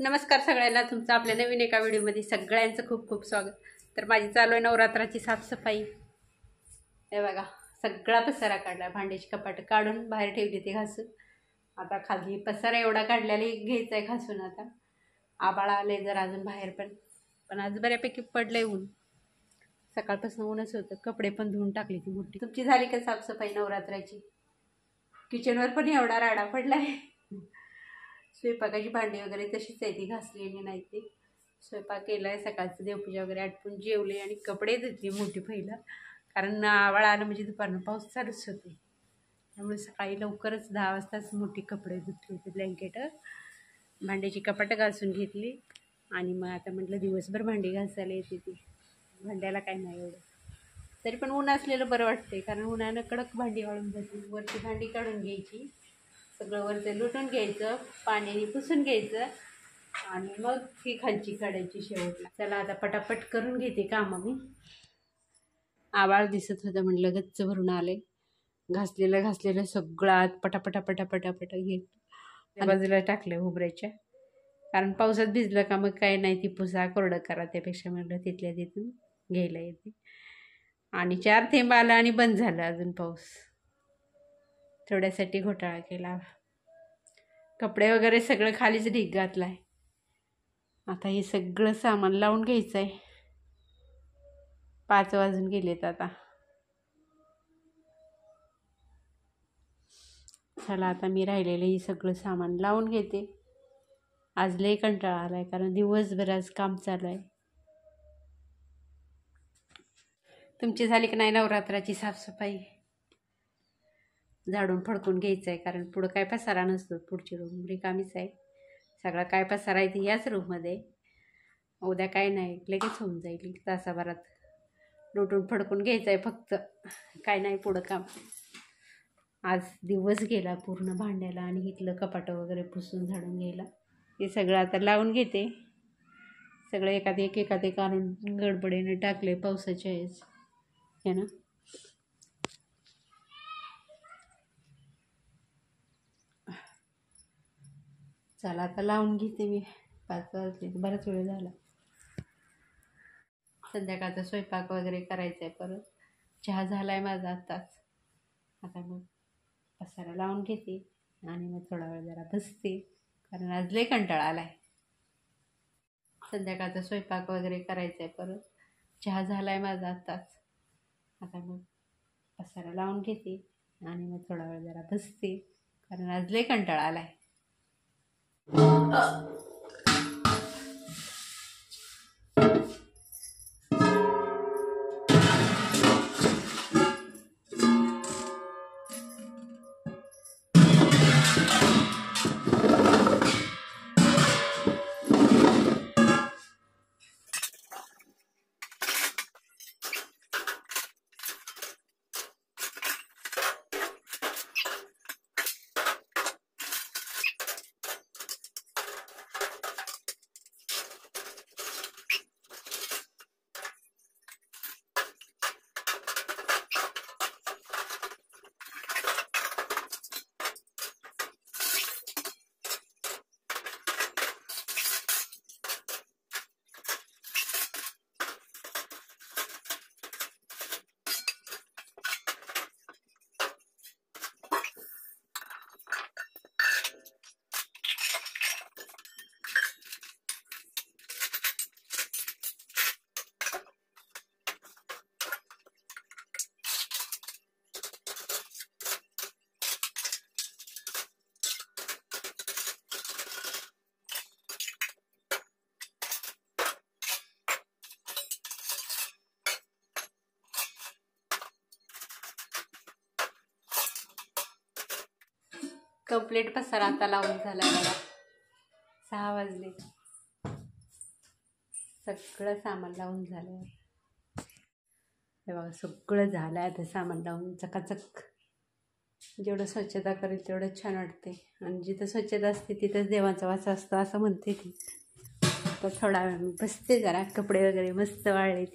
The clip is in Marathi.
नमस्कार सगळ्यांना, तुमचं आपल्या नवीन एका व्हिडिओमध्ये सगळ्यांचं खूप खूप स्वागत. तर माझी चालू आहे नवरात्राची साफसफाई. हे बघा, सगळा पसारा काढला, भांड्याची कपाट काढून बाहेर ठेवली ते घासून. आता खाली पसारा एवढा काढलेला घ्यायचा आहे घासून. आता आबाळ आले जर अजून बाहेर, पण आज बऱ्यापैकी पडलंय ऊन. सकाळपासून ऊनच होतं. कपडे पण धुवून टाकली ती मोठी. तुमची झाली का साफसफाई नवरात्राची? किचनवर पण एवढा राडा पडलाय. स्वयंपाकाची भांडी वगैरे तशीच आहे, ती घासलेली नाही. ती स्वयंपाक केला आहे, सकाळचं देवपूजा वगैरे आटपून जेवले आणि कपडे धुतले मोठी पहिला. कारण आवाळ आलं म्हणजे दुपारनं पाऊस चालूच होते, त्यामुळे सकाळी लवकरच 10 वाजताच मोठी कपडे धुतली होती. ब्लँकेट, भांड्याची कपाटं घासून घेतली. आणि मग आता म्हटलं दिवसभर भांडी घासायला येते ती, भांड्याला काय नाही एवढं. तरी पण ऊन असलेलं बरं वाटते, कारण उन्हानं कडक भांडी वाळून जाते. वरची भांडी काढून घ्यायची, सगळं वरचं लुटून घ्यायचं, पाण्याने पुसून घ्यायचं आणि मग ही खालची काढायची शेवटला. चला आता पटापट करून घेते कामं मी. आवाळ दिसत होतं, म्हटलं गच्च भरून आले. घासलेलं सगळं आत पटापटा घेत बाजूला टाकलं उभऱ्याच्या. कारण पावसात भिजलं का मग काय नाही, ती पुसा कोरडं करा, त्यापेक्षा म्हटलं तिथल्या तिथून घ्यायला येते. आणि 4 थेंब आला आणि बंद झालं अजून पाऊस. थोड्यासाठी घोटाळा केला. कपडे वगैरे सगळं खालीच ढीग घातला आहे. आता हे सगळं सामान लावून घ्यायचं आहे. 5 वाजून गेलेत आता. चला आता मी राहिलेलं हे सगळं सामान लावून घेते. आज लई कंटाळा आला आहे, कारण दिवसभर आज काम चालू आहे. तुमची झाली की नाही नवरात्राची साफसफाई? झाडून फडकून घ्यायचं आहे, कारण पुढं काय पसारा नसतो. पुढची रूम रिकामीच आहे. सगळा काय पसारा आहे ती याच रूममध्ये. उद्या काय नाही, लगेच होऊन जाईल. तासाभरात लुटून फडकून घ्यायचं आहे फक्त, काय नाही पुढं काम. आज दिवस गेला पूर्ण भांड्याला आणि इथलं कपाटं वगैरे पुसून झाडून घ्यायला. हे सगळं आता लावून घेते. सगळं एकात एक आणून गडबडीने टाकले पावसाच्या वेळेस हे ना. चला आता लावून घेते मी. 5 वाजले, बराच वेळ झाला. संध्याकाळचा स्वयंपाक वगैरे करायचा आहे परत. चहा झाला आहे माझा आत्ताच. आता मग पसारा लावून घेते आणि मग थोडा वेळ जरा बसते, कारण आज लय कंटाळा आला आहे. संध्याकाळचा स्वयंपाक वगैरे करायचा आहे परत. चहा झाला आहे माझा आत्ताच. आता मग पसारा लावून घेते आणि मग थोडा वेळ जरा बसते, कारण आज लय कंटाळा आला आहे. कंप्लीट पसारा आता लावून झाला मला. 6 वाजले. सगळं सामान लावून झालं. हे बघा सगळं झालं आहे. आता सामान लावून चकाचक. जेवढं स्वच्छता करेल तेवढं छान वाटते. आणि जिथं स्वच्छता असते तिथंच देवाचा वास असतो असं म्हणते ती. तर थोडा वेळ बसते जरा. कपडे वगैरे मस्त वाळले ते.